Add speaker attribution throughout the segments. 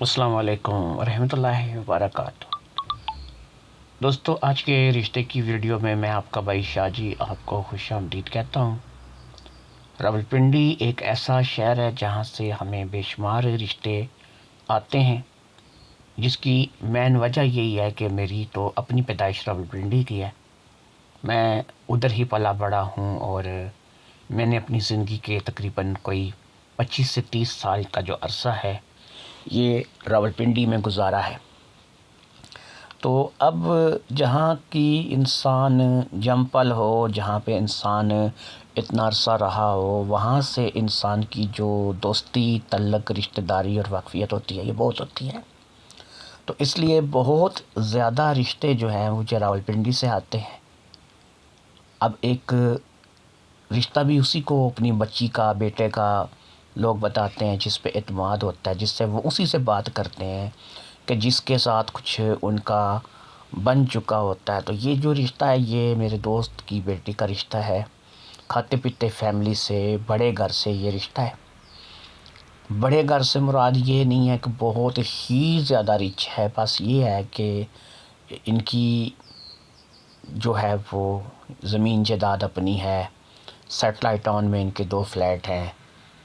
Speaker 1: السلام علیکم ورحمۃ اللہ وبرکاتہ۔ دوستو، آج کے رشتے کی ویڈیو میں آپ کا بھائی شاہ جی آپ کو خوش آمدید کہتا ہوں۔ راولپنڈی ایک ایسا شہر ہے جہاں سے ہمیں بے شمار رشتے آتے ہیں، جس کی مین وجہ یہی ہے کہ میری تو اپنی پیدائش راولپنڈی کی ہے۔ میں ادھر ہی پلا بڑا ہوں اور میں نے اپنی زندگی کے تقریباً کوئی 25 سے 30 سال کا جو عرصہ ہے یہ راولپنڈی میں گزارا ہے۔ تو اب جہاں کی انسان جم پل ہو، جہاں پہ انسان اتنا عرصہ رہا ہو، وہاں سے انسان کی جو دوستی، تعلق، رشتہ داری اور واقفیت ہوتی ہے یہ بہت ہوتی ہے۔ تو اس لیے بہت زیادہ رشتے جو ہیں مجھے راولپنڈی سے آتے ہیں۔ اب ایک رشتہ بھی اسی کو اپنی بچی کا، بیٹے کا لوگ بتاتے ہیں جس پہ اعتماد ہوتا ہے، جس سے وہ اسی سے بات کرتے ہیں کہ جس کے ساتھ کچھ ان کا بن چکا ہوتا ہے۔ تو یہ جو رشتہ ہے یہ میرے دوست کی بیٹی کا رشتہ ہے، کھاتے پیتے فیملی سے، بڑے گھر سے یہ رشتہ ہے۔ بڑے گھر سے مراد یہ نہیں ہے کہ بہت ہی زیادہ رچ ہے، بس یہ ہے کہ ان کی جو ہے وہ زمین جائیداد اپنی ہے۔ سیٹلائٹ ٹاؤن میں ان کے 2 فلیٹ ہیں،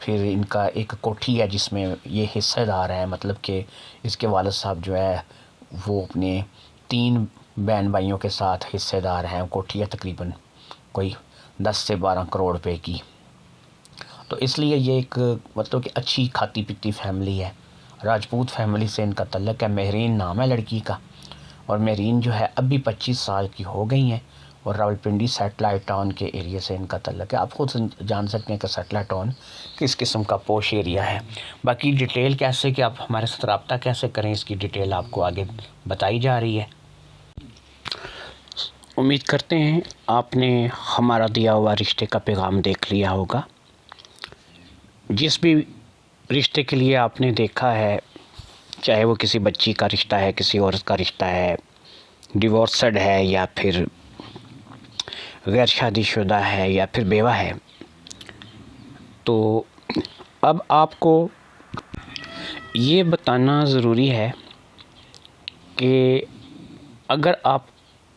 Speaker 1: پھر ان کا ایک کوٹھی ہے جس میں یہ حصہ دار ہیں، مطلب کہ اس کے والد صاحب جو ہے وہ اپنے 3 بہن بھائیوں کے ساتھ حصہ دار ہیں۔ کوٹھی ہے تقریباً کوئی 10 سے 12 کروڑ روپے کی۔ تو اس لیے یہ ایک مطلب کہ اچھی کھاتی پیتی فیملی ہے۔ راجپوت فیملی سے ان کا تعلق ہے۔ مہرین نام ہے لڑکی کا، اور مہرین جو ہے اب بھی 25 سال کی ہو گئی ہیں، اور راولپنڈی سیٹلائٹ ٹاؤن کے ایریے سے ان کا تعلق ہے۔ آپ خود جان سکتے ہیں کہ سیٹلائٹ ٹاؤن کس قسم کا پوش ایریا ہے۔ باقی ڈیٹیل کیسے کہ آپ ہمارے ساتھ رابطہ کیسے کریں، اس کی ڈیٹیل آپ کو آگے بتائی جا رہی ہے۔ امید کرتے ہیں آپ نے ہمارا دیا ہوا رشتے کا پیغام دیکھ لیا ہوگا۔ جس بھی رشتے کے لیے آپ نے دیکھا ہے، چاہے وہ کسی بچی کا رشتہ ہے، کسی عورت کا رشتہ ہے، ڈیورسڈ ہے یا پھر غیر شادی شدہ ہے یا پھر بیوہ ہے، تو اب آپ کو یہ بتانا ضروری ہے کہ اگر آپ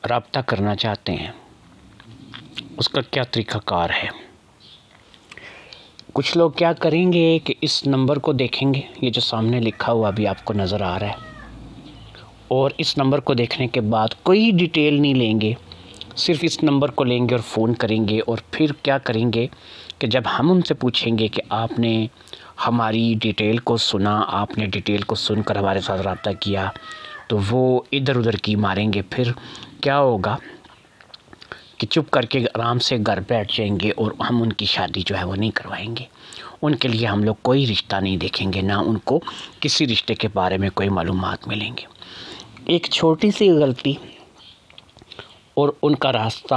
Speaker 1: رابطہ کرنا چاہتے ہیں اس کا کیا طریقہ کار ہے۔ کچھ لوگ کیا کریں گے کہ اس نمبر کو دیکھیں گے، یہ جو سامنے لکھا ہوا بھی آپ کو نظر آ رہا ہے، اور اس نمبر کو دیکھنے کے بعد کوئی ڈیٹیل نہیں لیں گے، صرف اس نمبر کو لیں گے اور فون کریں گے، اور پھر کیا کریں گے کہ جب ہم ان سے پوچھیں گے کہ آپ نے ہماری ڈیٹیل کو سنا، آپ نے ڈیٹیل کو سن کر ہمارے ساتھ رابطہ کیا، تو وہ ادھر ادھر کی ماریں گے۔ پھر کیا ہوگا کہ چپ کر کے آرام سے گھر بیٹھ جائیں گے، اور ہم ان کی شادی جو ہے وہ نہیں کروائیں گے۔ ان کے لیے ہم لوگ کوئی رشتہ نہیں دیکھیں گے، نہ ان کو کسی رشتے کے بارے میں کوئی معلومات ملیں گے۔ ایک چھوٹی سی غلطی اور ان کا راستہ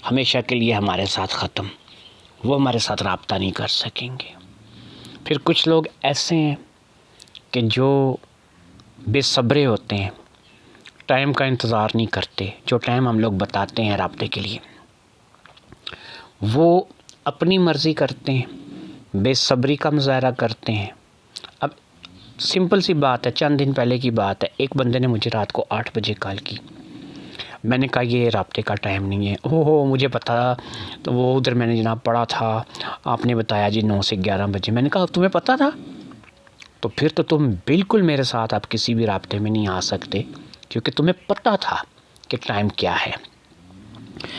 Speaker 1: ہمیشہ کے لیے ہمارے ساتھ ختم، وہ ہمارے ساتھ رابطہ نہیں کر سکیں گے۔ پھر کچھ لوگ ایسے ہیں کہ جو بے صبرے ہوتے ہیں، ٹائم کا انتظار نہیں کرتے۔ جو ٹائم ہم لوگ بتاتے ہیں رابطے کے لیے وہ اپنی مرضی کرتے ہیں، بے صبری کا مظاہرہ کرتے ہیں۔ اب سمپل سی بات ہے، چند دن پہلے کی بات ہے، ایک بندے نے مجھے رات کو 8 بجے کال کی۔ میں نے کہا یہ رابطے کا ٹائم نہیں ہے۔ ہو مجھے پتا، تو وہ ادھر میں نے جناب پڑھا تھا، آپ نے بتایا جی 9 سے 11 بجے۔ میں نے کہا تمہیں پتا تھا؟ تو پھر تو تم بالکل میرے ساتھ آپ کسی بھی رابطے میں نہیں آ سکتے، کیونکہ تمہیں پتا تھا کہ ٹائم کیا ہے،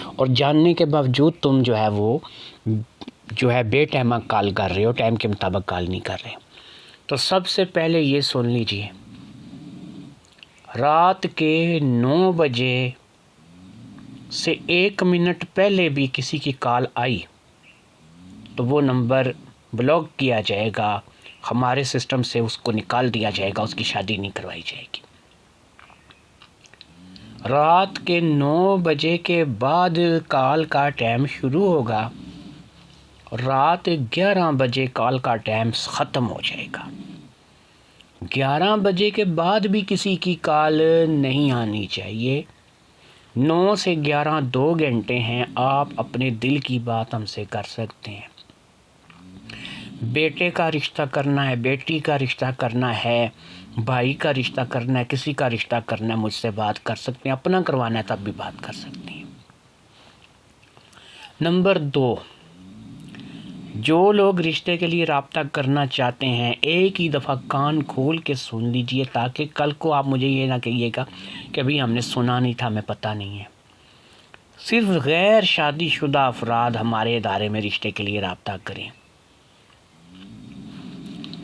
Speaker 1: اور جاننے کے باوجود تم جو ہے وہ جو ہے بے ٹائمہ کال کر رہے ہو، ٹائم کے مطابق کال نہیں کر رہے۔ تو سب سے پہلے یہ سن لیجئے، رات کے 9 بجے سے 1 منٹ پہلے بھی کسی کی کال آئی تو وہ نمبر بلاک کیا جائے گا، ہمارے سسٹم سے اس کو نکال دیا جائے گا، اس کی شادی نہیں کروائی جائے گی۔ رات کے 9 بجے کے بعد کال کا ٹائم شروع ہوگا، رات 11 بجے کال کا ٹائم ختم ہو جائے گا۔ 11 بجے کے بعد بھی کسی کی کال نہیں آنی چاہیے۔ 9 سے 11 2 گھنٹے ہیں، آپ اپنے دل کی بات ہم سے کر سکتے ہیں۔ بیٹے کا رشتہ کرنا ہے، بیٹی کا رشتہ کرنا ہے، بھائی کا رشتہ کرنا ہے، کسی کا رشتہ کرنا ہے، مجھ سے بات کر سکتے ہیں، اپنا کروانا ہے تب بھی بات کر سکتے ہیں۔ نمبر 2، جو لوگ رشتے کے لیے رابطہ کرنا چاہتے ہیں ایک ہی دفعہ کان کھول کے سن لیجئے، تاکہ کل کو آپ مجھے یہ نہ کہیے گا کہ ابھی ہم نے سنا نہیں تھا، ہمیں پتہ نہیں ہے۔ صرف غیر شادی شدہ افراد ہمارے ادارے میں رشتے کے لیے رابطہ کریں۔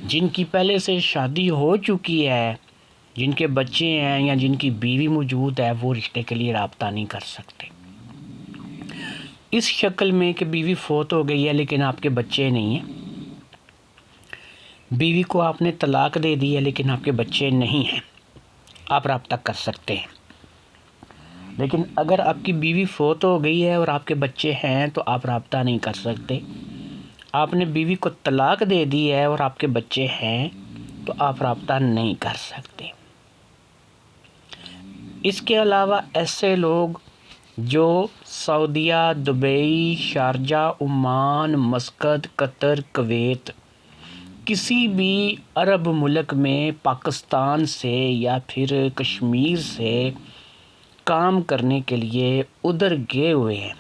Speaker 1: جن کی پہلے سے شادی ہو چکی ہے، جن کے بچے ہیں یا جن کی بیوی موجود ہے، وہ رشتے کے لیے رابطہ نہیں کر سکتے۔ اس شکل میں کہ بیوی فوت ہو گئی ہے لیکن آپ کے بچے نہیں ہیں، بیوی کو آپ نے طلاق دے دی ہے لیکن آپ کے بچے نہیں ہیں، آپ رابطہ کر سکتے ہیں۔ لیکن اگر آپ کی بیوی فوت ہو گئی ہے اور آپ کے بچے ہیں تو آپ رابطہ نہیں کر سکتے۔ آپ نے بیوی کو طلاق دے دی ہے اور آپ کے بچے ہیں تو آپ رابطہ نہیں کر سکتے۔ اس کے علاوہ ایسے لوگ جو سعودیہ، دبئی، شارجہ، عمان، مسقط، قطر، کویت، کسی بھی عرب ملک میں پاکستان سے یا پھر کشمیر سے کام کرنے کے لیے ادھر گئے ہوئے ہیں،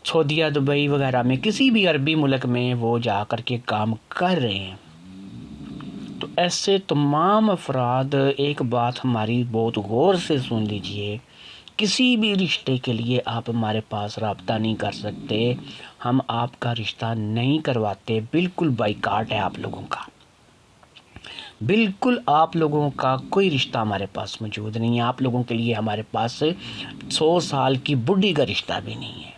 Speaker 1: سعودیہ، دبئی وغیرہ میں کسی بھی عربی ملک میں وہ جا کر کے کام کر رہے ہیں، تو ایسے تمام افراد ایک بات ہماری بہت غور سے سن لیجئے، کسی بھی رشتے کے لیے آپ ہمارے پاس رابطہ نہیں کر سکتے، ہم آپ کا رشتہ نہیں کرواتے، بالکل بائیکاٹ ہے آپ لوگوں کا، بالکل آپ لوگوں کا کوئی رشتہ ہمارے پاس موجود نہیں ہے، آپ لوگوں کے لیے ہمارے پاس 100 سال کی بڈھی کا رشتہ بھی نہیں ہے۔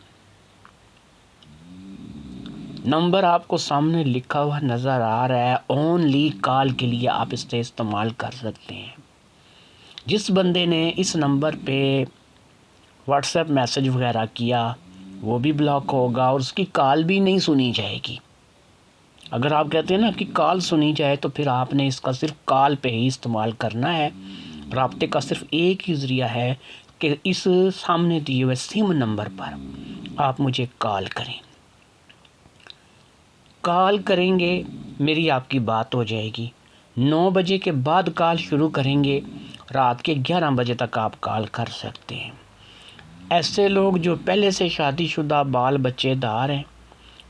Speaker 1: نمبر آپ کو سامنے لکھا ہوا نظر آ رہا ہے، اونلی کال کے لیے آپ اس سے استعمال کر سکتے ہیں۔ جس بندے نے اس نمبر پہ واٹس ایپ میسج وغیرہ کیا وہ بھی بلاک ہوگا اور اس کی کال بھی نہیں سنی جائے گی۔ اگر آپ کہتے ہیں نا آپ کی کال سنی جائے تو پھر آپ نے اس کا صرف کال پہ ہی استعمال کرنا ہے۔ رابطے کا صرف ایک ہی ذریعہ ہے کہ اس سامنے دیے ہوئے سم نمبر پر آپ مجھے کال کریں۔ کال کریں گے میری آپ کی بات ہو جائے گی، 9 بجے کے بعد کال شروع کریں گے، رات کے 11 بجے تک آپ کال کر سکتے ہیں۔ ایسے لوگ جو پہلے سے شادی شدہ بال بچے دار ہیں،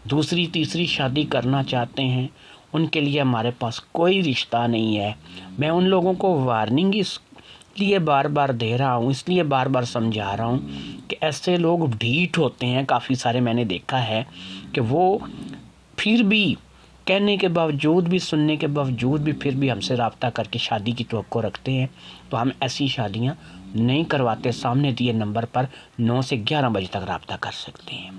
Speaker 1: دوسری تیسری شادی کرنا چاہتے ہیں، ان کے لیے ہمارے پاس کوئی رشتہ نہیں ہے۔ میں ان لوگوں کو وارننگ اس لیے بار بار دے رہا ہوں، اس لیے بار بار سمجھا رہا ہوں کہ ایسے لوگ ڈھیٹ ہوتے ہیں، کافی سارے میں نے دیکھا ہے کہ وہ پھر بھی کہنے کے باوجود بھی، سننے کے باوجود بھی پھر بھی ہم سے رابطہ کر کے شادی کی توقع رکھتے ہیں، تو ہم ایسی شادیاں نہیں کرواتے۔ سامنے دیے نمبر پر 9 سے 11 بجے تک رابطہ کر سکتے ہیں۔